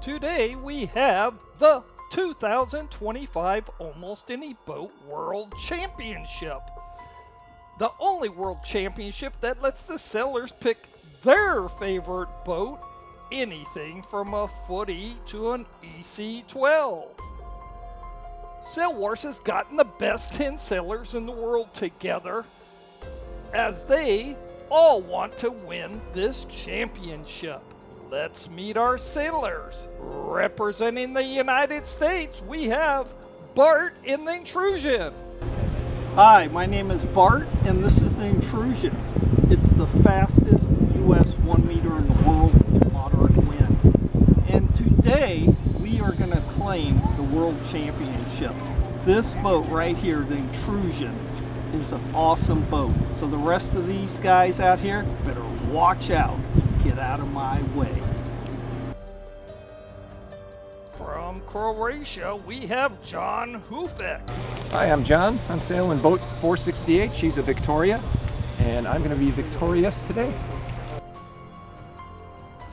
Today we have the 2025 Almost Any Boat World Championship. The only world championship that lets the sailors pick their favorite boat, anything from a footy to an EC-12. Sail Wars has gotten the best 10 sailors in the world together as they all want to win this championship. Let's meet our sailors. Representing the United States, we have Bart in the Intrusion. Hi, my name is Bart, and this is the Intrusion. It's the fastest U.S. 1 meter in the world in moderate wind. And today, we are going to claim the World Championship. This boat right here, the Intrusion, is an awesome boat. So the rest of these guys out here better watch out and get out of my way. From Croatia, we have John Hufek. Hi, I'm John. I'm sailing boat 468. She's a Victoria, and I'm going to be victorious today.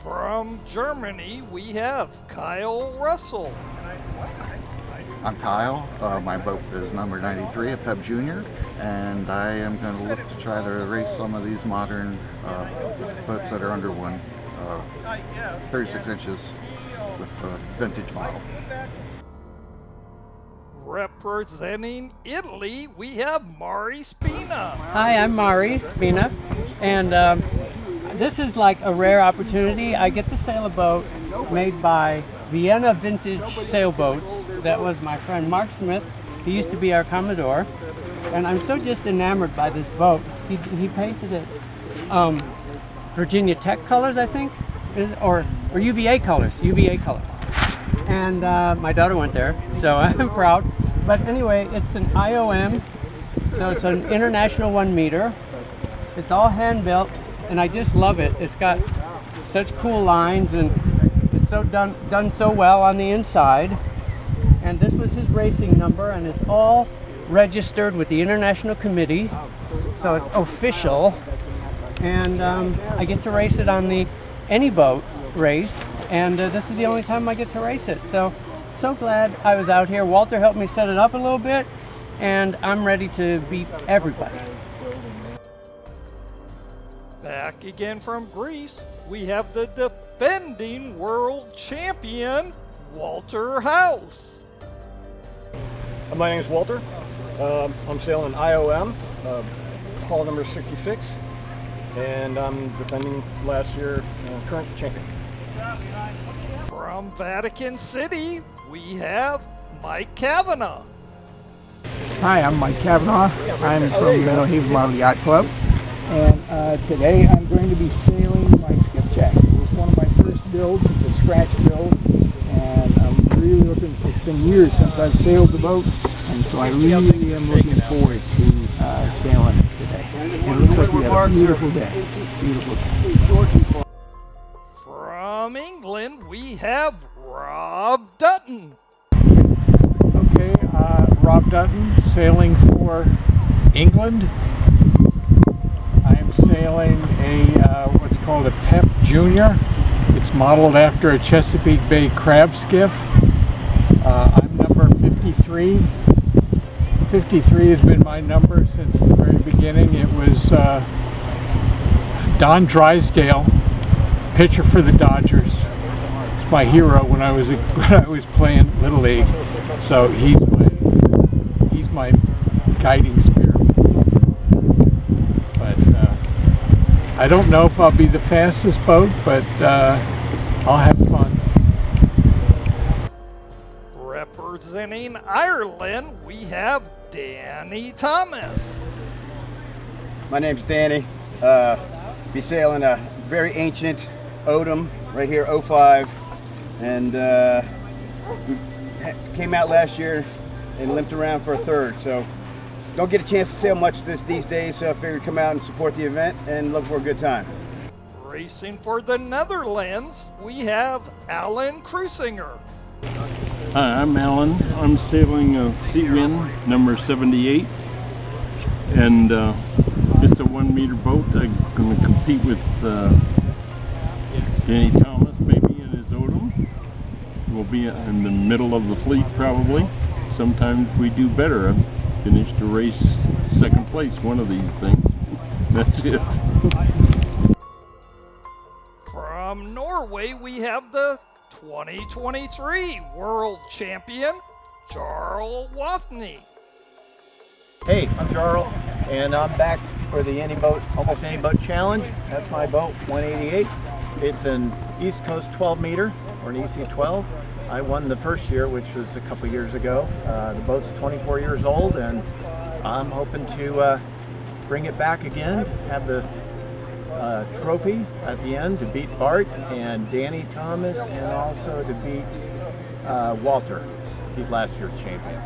From Germany, we have Kyle Russell. I'm Kyle. My boat is number 93, a Peb Junior, and I am going to look to try to race some of these modern boats that are under 36 inches with a vintage model. Representing Italy, we have Mari Spina. Hi, I'm Mari Spina, and this is like a rare opportunity. I get to sail a boat made by Vienna Vintage Sailboats. That was my friend Mark Smith. He used to be our Commodore, and I'm so just enamored by this boat. He painted it Virginia Tech colors, I think, or UVA colors. And my daughter went there, so I'm proud. But anyway, it's an IOM, so it's an international 1 meter. It's all hand built, and I just love it. It's got such cool lines, and it's so done so well on the inside. And this was his racing number, and it's all registered with the International Committee, so it's official. And I get to race it on the Any Boat race, and this is the only time I get to race it. So glad I was out here. Walter helped me set it up a little bit, and I'm ready to beat everybody. Back again from Greece, we have the defending world champion, Walter House. My name is Walter. I'm sailing an IOM, hull number 66, and I'm defending last year current champion. From Vatican City, we have Mike Kavanaugh. Hi, I'm Mike Kavanaugh. I'm from Meadow Haven Model Yacht Club, and today I'm going to be sailing my skipjack. It was one of my first builds. It's a scratch build, and I'm really looking. It's been years since I've sailed the boat, and so I really am looking forward to sailing it today. And it looks like we have a beautiful day. Beautiful day. From England, we have Rob Dutton. Okay, Rob Dutton, sailing for England. I'm sailing a what's called a Pep Junior. It's modeled after a Chesapeake Bay crab skiff. I'm number 53. 53 has been my number since the very beginning. It was Don Drysdale, pitcher for the Dodgers. He's my hero when I was playing Little League. So he's my guiding spirit. But I don't know if I'll be the fastest boat, but I'll have fun. Representing Ireland, we have Danny Thomas. My name's Danny. Be sailing a very ancient Odom right here, 05, and we came out last year and limped around for a third. So don't get a chance to sail much these days, so I figured come out and support the event and look for a good time. Racing for the Netherlands, we have Alan Cruisinger. Hi, I'm Alan. I'm sailing a Sea Wind number 78, and this It's a 1 meter boat. I'm going to compete with Danny Thomas maybe in his Odom. We'll be in the middle of the fleet probably. Sometimes we do better. I've finished a race second place one of these things. That's it. From Norway, we have the 2023 World Champion, Jarl Wathney. Hey, I'm Jarl, and I'm back for the Almost Any Boat Challenge. That's my boat, 188. It's an East Coast 12 meter, or an EC12. I won the first year, which was a couple years ago. The boat's 24 years old, and I'm hoping to bring it back again, have the trophy at the end to beat Bart and Danny Thomas, and also to beat Walter. He's last year's champion.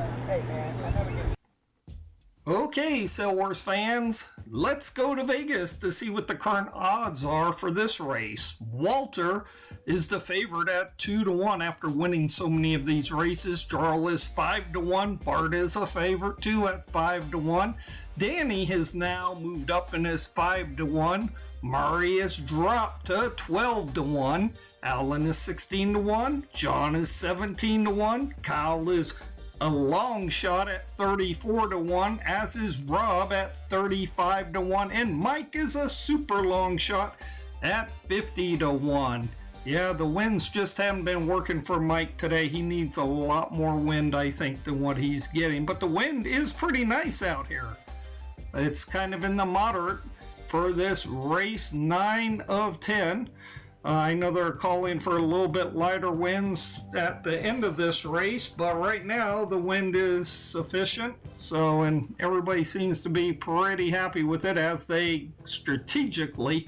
Okay, Sail Wars fans, let's go to Vegas to see what the current odds are for this race. Walter is the favorite at 2-1 after winning so many of these races. Jarl is 5-1. Bart is a favorite too at 5-1. Danny has now moved up and is 5-1. Murray has dropped to 12-1. Alan is 16-1. John is 17-1. Kyle is a long shot at 34-1, as is Rob at 35-1, and Mike is a super long shot at 50-1. Yeah, the winds just haven't been working for Mike today. He needs a lot more wind, I think, than what he's getting, but the wind is pretty nice out here. It's kind of in the moderate for this race 9 of 10. I know they're calling for a little bit lighter winds at the end of this race, but right now the wind is sufficient. So, and everybody seems to be pretty happy with it as they strategically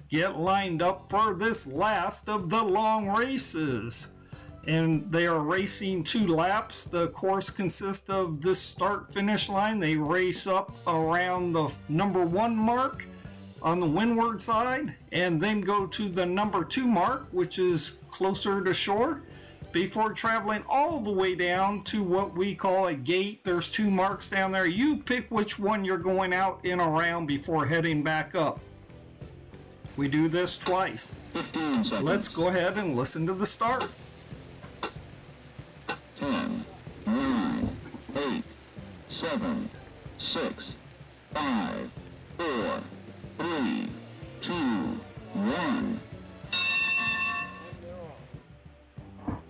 get lined up for this last of the long races. And they are racing 2 laps. The course consists of this start-finish line. They race up around the number 1 mark on the windward side, and then go to the number 2 mark, which is closer to shore, before traveling all the way down to what we call a gate. There's 2 marks down there. You pick which one you're going out and around before heading back up. We do this twice. Let's go ahead and listen to the start. 10, 9, 8, 7, 6, 5, 4, 3, 2, 1.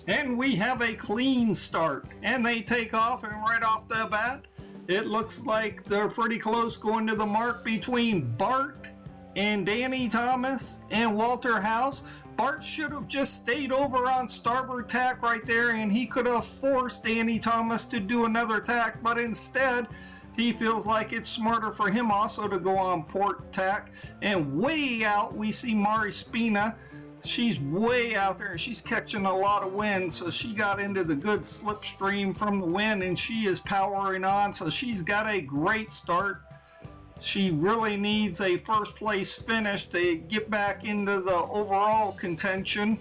And we have a clean start, and they take off, and right off the bat it looks like they're pretty close going to the mark between Bart and Danny Thomas and Walter House. Bart should have just stayed over on starboard tack right there, and he could have forced Danny Thomas to do another tack, but instead he feels like it's smarter for him also to go on port tack. And way out we see Mari Spina. She's way out there and she's catching a lot of wind, so she got into the good slipstream from the wind and she is powering on, so she's got a great start. She really needs a first place finish to get back into the overall contention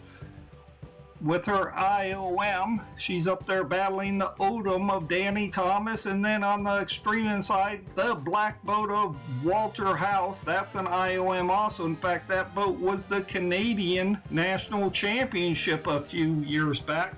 with her IOM. She's up there battling the Odom of Danny Thomas, and then on the extreme inside, the black boat of Walter House. That's an IOM also. In fact, that boat was the Canadian National Championship a few years back.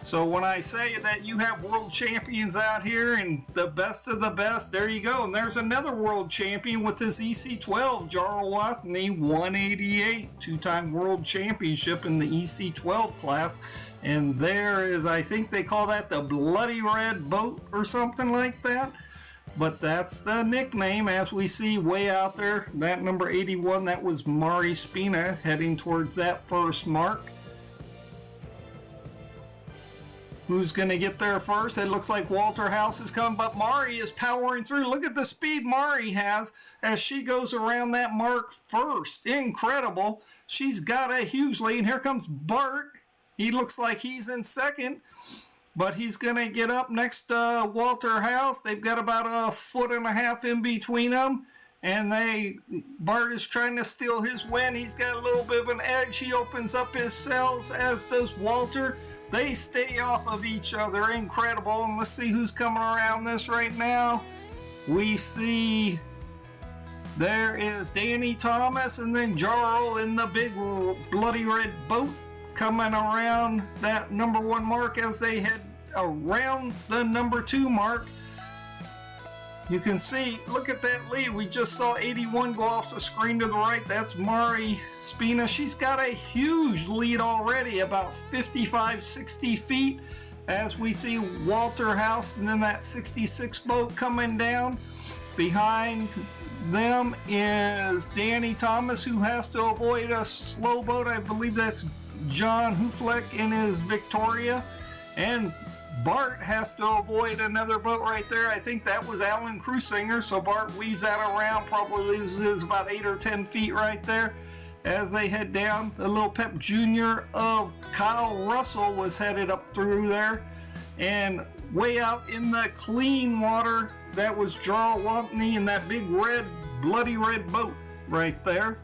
So when I say that you have world champions out here and the best of the best, there you go. And there's another world champion with his EC12, Jarl Wathney, 188, 2-time world championship in the EC12 class. And there is, I think they call that the Bloody Red Boat or something like that. But that's the nickname, as we see way out there. That number 81, that was Mari Spina heading towards that first mark. Who's going to get there first? It looks like Walter House is coming, but Mari is powering through. Look at the speed Mari has as she goes around that mark first. Incredible. She's got a huge lead. Here comes Bart. He looks like he's in second, but he's going to get up next to Walter House. They've got about 1.5 foot in between them. And Bart is trying to steal his win. He's got a little bit of an edge. He opens up his sails, as does Walter. They stay off of each other. Incredible. And let's see who's coming around this right now. We see There is Danny Thomas and then Jarl in the big bloody red boat coming around that number 1 mark as they head around the number 2 mark. You can see, look at that lead. We just saw 81 go off the screen to the right. That's Mari Spina. She's got a huge lead already, about 55, 60 feet. As we see Walter House and then that 66 boat coming down. Behind them is Danny Thomas, who has to avoid a slow boat. I believe that's John Hufleck in his Victoria. And Bart has to avoid another boat right there. I think that was Alan Cruisinger, so Bart weaves that around, probably loses about 8 or 10 feet right there as they head down. The little Pep Jr. of Kyle Russell was headed up through there. And way out in the clean water, that was Jarl Watney in that big red, bloody red boat right there.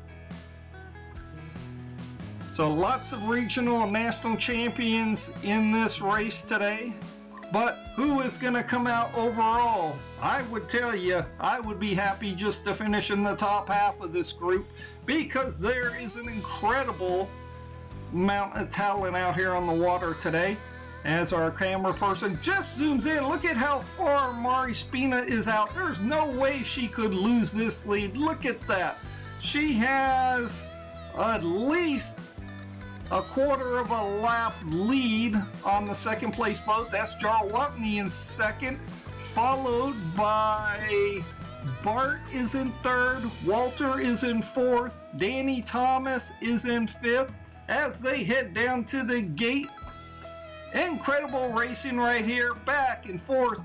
So lots of regional and national champions in this race today. But who is going to come out overall? I would tell you, I would be happy just to finish in the top half of this group, because there is an incredible amount of talent out here on the water today. As our camera person just zooms in, look at how far Mari Spina is out. There's no way she could lose this lead. Look at that. She has at least a quarter of a lap lead on the second place boat. That's Jarl Watney in second, followed by Bart is in third, Walter is in fourth, Danny Thomas is in fifth as they head down to the gate. Incredible racing right here, back and forth,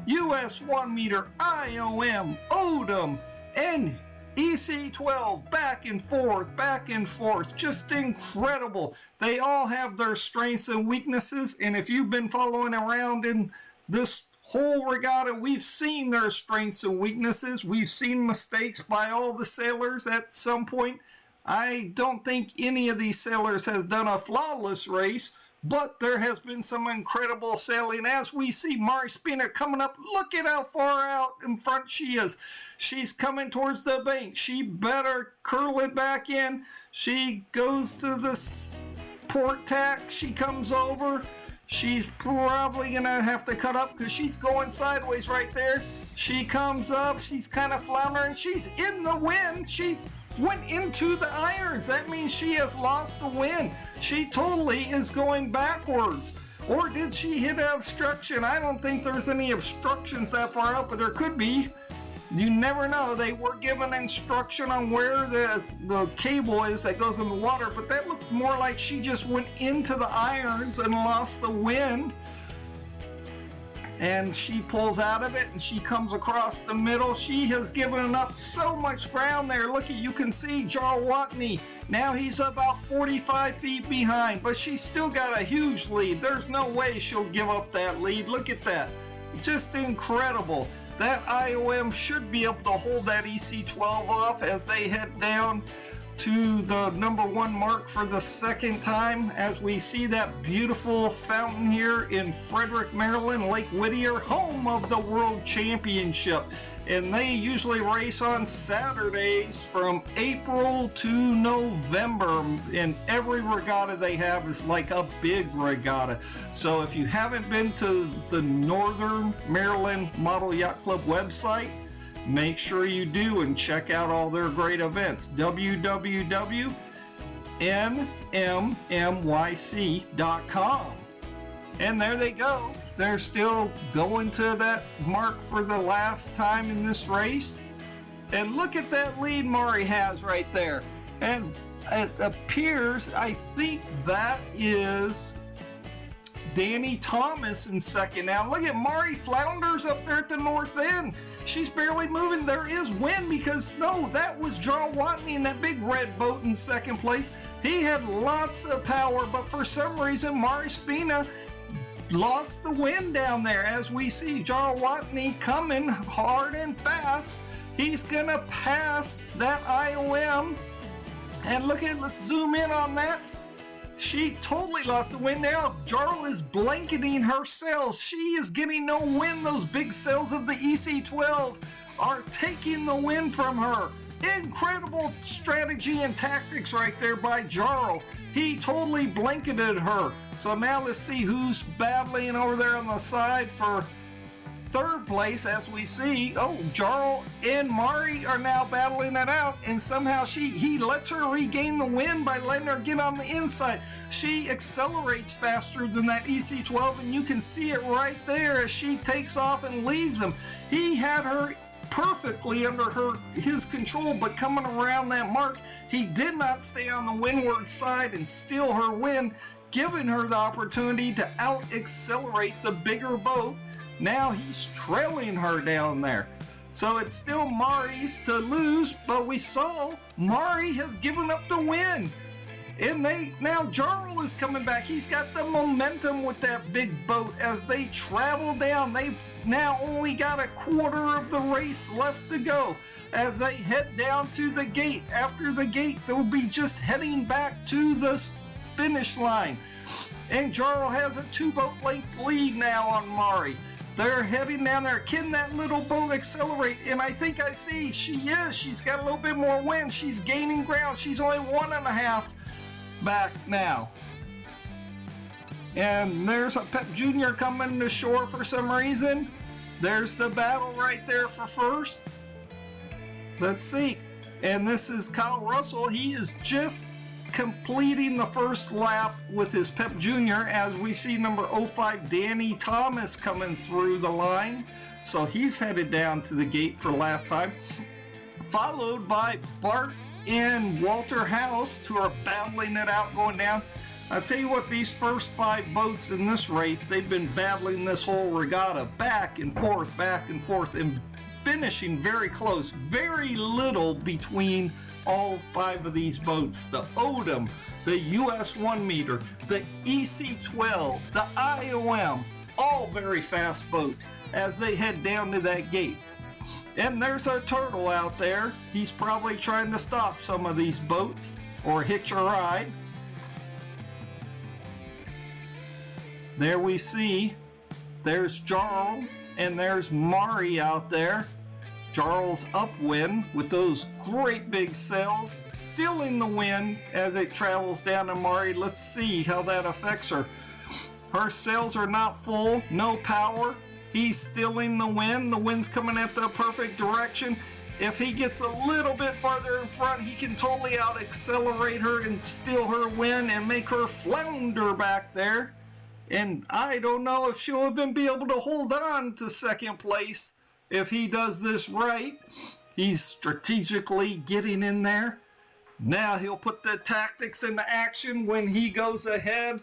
US 1 meter, IOM, Odom, and EC12, back and forth, just incredible. They all have their strengths and weaknesses, and if you've been following around in this whole regatta, we've seen their strengths and weaknesses. We've seen mistakes by all the sailors at some point. I don't think any of these sailors has done a flawless race, but there has been some incredible sailing. As we see Mari Spina coming up, look at how far out in front she is. She's coming towards the bank. She better curl it back in. She goes to the port tack. She comes over. She's probably going to have to cut up because she's going sideways right there. She comes up. She's kind of floundering. She's in the wind. She went into the irons. That means she has lost the wind. She totally is going backwards. Or did she hit an obstruction? I don't think there's any obstructions that far out, but there could be. You never know. They were given instruction on where the cable is that goes in the water, but that looked more like she just went into the irons and lost the wind. And she pulls out of it and she comes across the middle. She has given up so much ground there. Look, you can see Jarl Watney. Now he's about 45 feet behind, but she's still got a huge lead. There's no way she'll give up that lead. Look at that. Just incredible. That IOM should be able to hold that EC12 off as they head down to the number 1 mark for the second time, as we see that beautiful fountain here in Frederick, Maryland, Lake Whittier, home of the World Championship. And they usually race on Saturdays from April to November, and every regatta they have is like a big regatta. So if you haven't been to the Northern Maryland Model Yacht Club website, make sure you do and check out all their great events. www.nmmyc.com. And there they go. They're still going to that mark for the last time in this race. And look at that lead Mari has right there. And it appears, I think that is Danny Thomas in second. Now look at Mari flounders up there at the north end. She's barely moving. There is wind because, no, that was Jarl Watney in that big red boat in second place. He had lots of power, but for some reason Mari Spina lost the wind down there. As we see Jarl Watney coming hard and fast, he's gonna pass that IOM. And look at, let's zoom in on that. She totally lost the wind now. Jarl is blanketing her sails. She is getting no wind. Those big sails of the EC12 are taking the win from her. Incredible strategy and tactics right there by Jarl. He totally blanketed her. So now let's see who's battling over there on the side for third place. As we see, Jarl and Mari are now battling it out, and somehow he lets her regain the win by letting her get on the inside. She accelerates faster than that EC12, and you can see it right there as she takes off and leaves him. He had her perfectly under his control, but coming around that mark, he did not stay on the windward side and steal her win, giving her the opportunity to out accelerate the bigger boat. Now he's trailing her down there. So it's still Mari's to lose, but we saw Mari has given up the win. And now Jarl is coming back. He's got the momentum with that big boat as they travel down. They've now only got a quarter of the race left to go as they head down to the gate. After the gate, they'll be just heading back to the finish line. And Jarl has a 2-boat length lead now on Mari. They're heading down there. Can that little boat accelerate? And I think I see she is. She's got a little bit more wind. She's gaining ground. She's only 1.5 back now. And there's a Pep Jr. coming to shore for some reason. There's the battle right there for first. Let's see. And this is Kyle Russell. He is just completing the first lap with his Pep Jr. as we see number 05 Danny Thomas coming through the line. So he's headed down to the gate for last time. Followed by Bart and Walter House, who are battling it out going down. I'll tell you what, these first 5 boats in this race, they've been battling this whole regatta back and forth, and finishing very close. Very little between all 5 of these boats. The Odom, the US 1 meter, the EC12, the IOM, all very fast boats as they head down to that gate. And there's our turtle out there. He's probably trying to stop some of these boats or hitch a ride. There we see, there's Jarl and there's Mari out there. Jarl's upwind with those great big sails, stealing the wind as it travels down to Mari. Let's see how that affects her. Her sails are not full, no power. He's stealing the wind. The wind's coming at the perfect direction. If he gets a little bit farther in front, he can totally out accelerate her and steal her wind and make her flounder back there. And I don't know if she'll even be able to hold on to second place if he does this right. He's strategically getting in there. Now he'll put the tactics into action when he goes ahead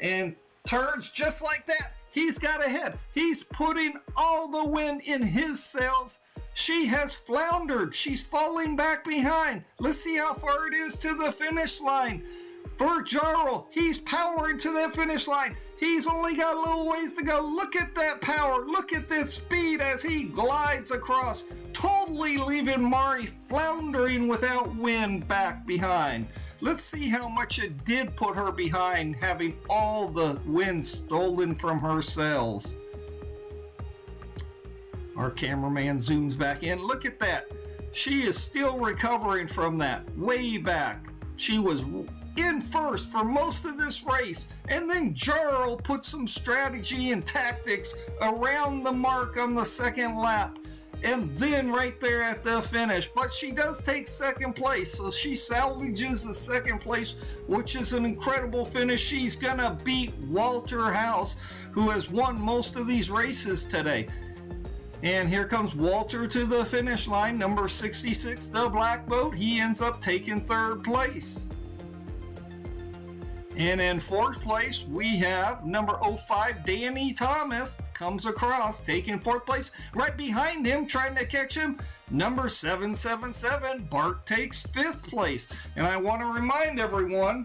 and turns just like that. He's got ahead. He's putting all the wind in his sails. She has floundered. She's falling back behind. Let's see how far it is to the finish line. For Jarl, he's powering to the finish line. He's only got a little ways to go. Look at that power. Look at this speed as he glides across, totally leaving Mari floundering without wind back behind. Let's see how much it did put her behind, having all the wind stolen from her sails. Our cameraman zooms back in. Look at that. She is still recovering from that way back. She was in first for most of this race, and then Jarl put some strategy and tactics around the mark on the second lap, and then right there at the finish. But she does take second place, so she salvages the second place, which is an incredible finish. She's gonna beat Walter House, who has won most of these races today. And here comes Walter to the finish line, number 66, the black boat. He ends up taking third place. And in fourth place, we have number 05, Danny Thomas, comes across, taking fourth place. Right behind him, trying to catch him, number 777, Bart takes fifth place. And I want to remind everyone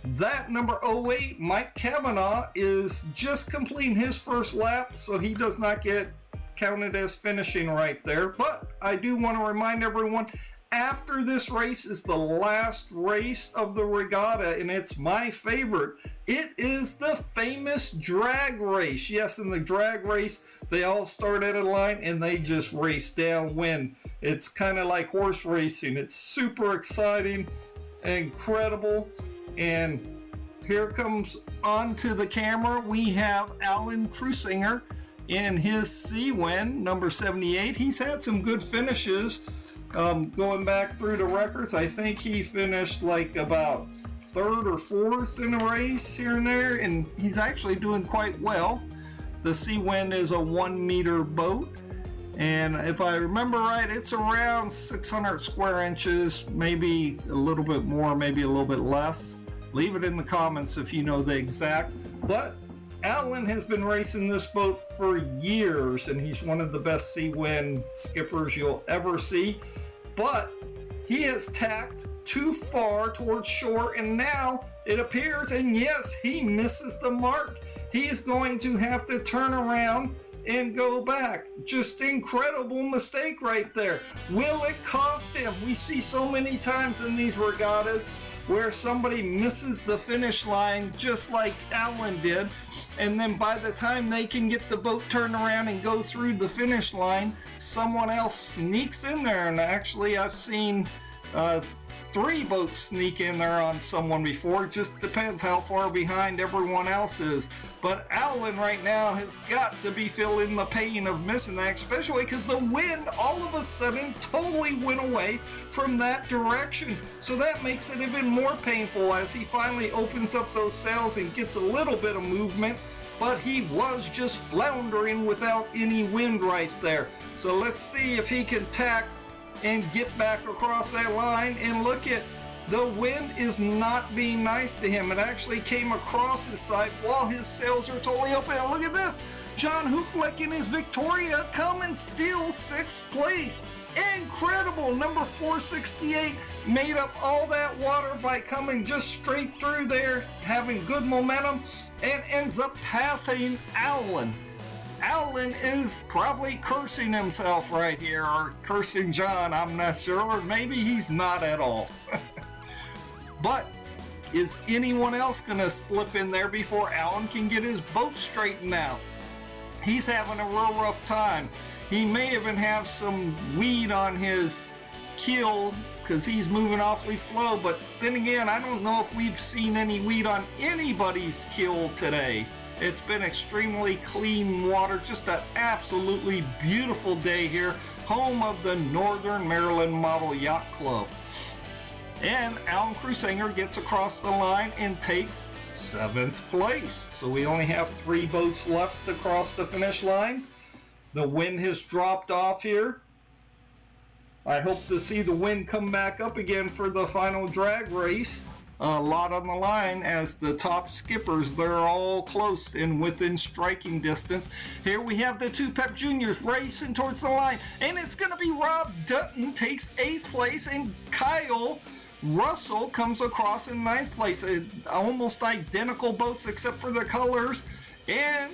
that number 08, Mike Kavanaugh, is just completing his first lap, so he does not get counted as finishing right there. But I do want to remind everyone, after this race is the last race of the regatta, and it's my favorite. It is the famous drag race. Yes, in the drag race, they all start at a line and they just race downwind. It's kind of like horse racing. It's super exciting, incredible. And here comes onto the camera, we have Alan Crusinger in his Seawind, number 78. He's had some good finishes. Going back through the records, I think he finished like about third or fourth in a race here and there, and he's actually doing quite well. The Seawind is a 1 meter boat, and if I remember right, it's around 600 square inches, maybe a little bit more, maybe a little bit less. Leave it in the comments if you know the exact. But Alan has been racing this boat for years, and he's one of the best Seawind skippers you'll ever see. But he has tacked too far towards shore, and now it appears, and yes, he misses the mark. He's going to have to turn around and go back. Just incredible mistake right there. Will it cost him? We see so many times in these regattas where somebody misses the finish line just like Alan did, and then by the time they can get the boat turned around and go through the finish line, someone else sneaks in there. And actually I've seen 3 boats sneak in there on someone before. It just depends how far behind everyone else is. But Alan right now has got to be feeling the pain of missing that, especially because the wind all of a sudden totally went away from that direction. So that makes it even more painful as he finally opens up those sails and gets a little bit of movement. But he was just floundering without any wind right there. So let's see if he can tack and get back across that line. And look at, the wind is not being nice to him. It actually came across his side while his sails are totally open. And look at this, John Hoofleck in his Victoria come and steal 6th place. Incredible. Number 468 made up all that water by coming just straight through there, having good momentum, and ends up passing Alan. Alan is probably cursing himself right here, or cursing John, I'm not sure, or maybe he's not at all. But is anyone else going to slip in there before Alan can get his boat straightened out? He's having a real rough time. He may even have some weed on his keel because he's moving awfully slow, but then again, I don't know if we've seen any weed on anybody's keel today. It's been extremely clean water, just an absolutely beautiful day here, home of the Northern Maryland Model Yacht Club. And Alan Crusinger gets across the line and takes 7th place. So we only have 3 boats left to cross the finish line. The wind has dropped off here. I hope to see the wind come back up again for the final drag race. A lot on the line as the top skippers, they're all close and within striking distance. Here we have the 2 Pep Juniors racing towards the line, and it's going to be Rob Dutton takes 8th place, and Kyle Russell comes across in 9th place. Almost identical boats except for the colors, and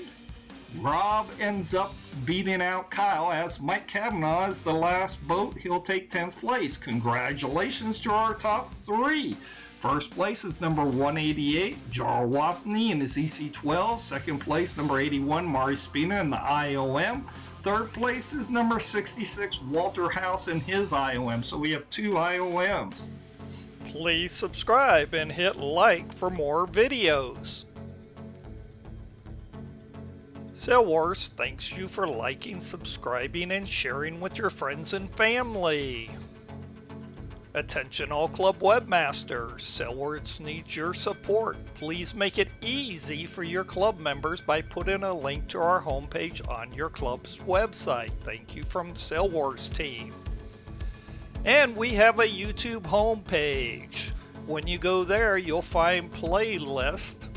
Rob ends up beating out Kyle as Mike Kavanaugh is the last boat. He'll take 10th place. Congratulations to our top 3. First place is number 188, Jarl Watney in his EC12. Second place, number 81, Mari Spina in the IOM. Third place is number 66, Walter House in his IOM. So we have 2 IOMs. Please subscribe and hit like for more videos. Sail Wars thanks you for liking, subscribing, and sharing with your friends and family. Attention all club webmasters, Sail Wars needs your support. Please make it easy for your club members by putting a link to our homepage on your club's website. Thank you from Sail Wars team. And we have a YouTube homepage. When you go there, you'll find playlist.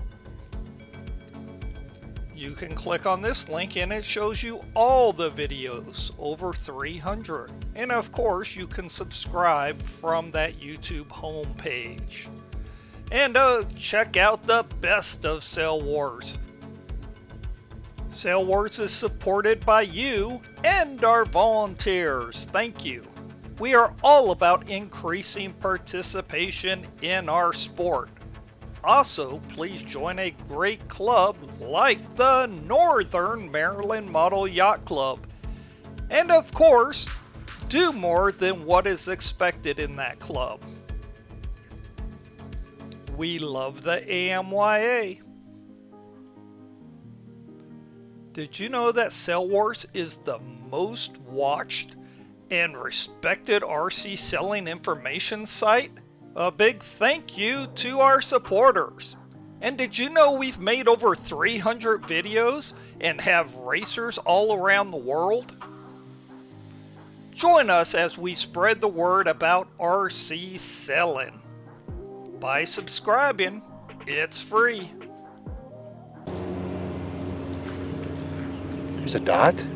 You can click on this link and it shows you all the videos, over 300. And of course, you can subscribe from that YouTube homepage. And check out the best of Sail Wars. Sail Wars is supported by you and our volunteers. Thank you. We are all about increasing participation in our sport. Also, please join a great club like the Northern Maryland Model Yacht Club. And of course, do more than what is expected in that club. We love the AMYA. Did you know that Sail Wars is the most watched and respected RC selling information site? A big thank you to our supporters. And did you know we've made over 300 videos and have racers all around the world? Join us as we spread the word about RC selling. By subscribing, it's free. There's a dot?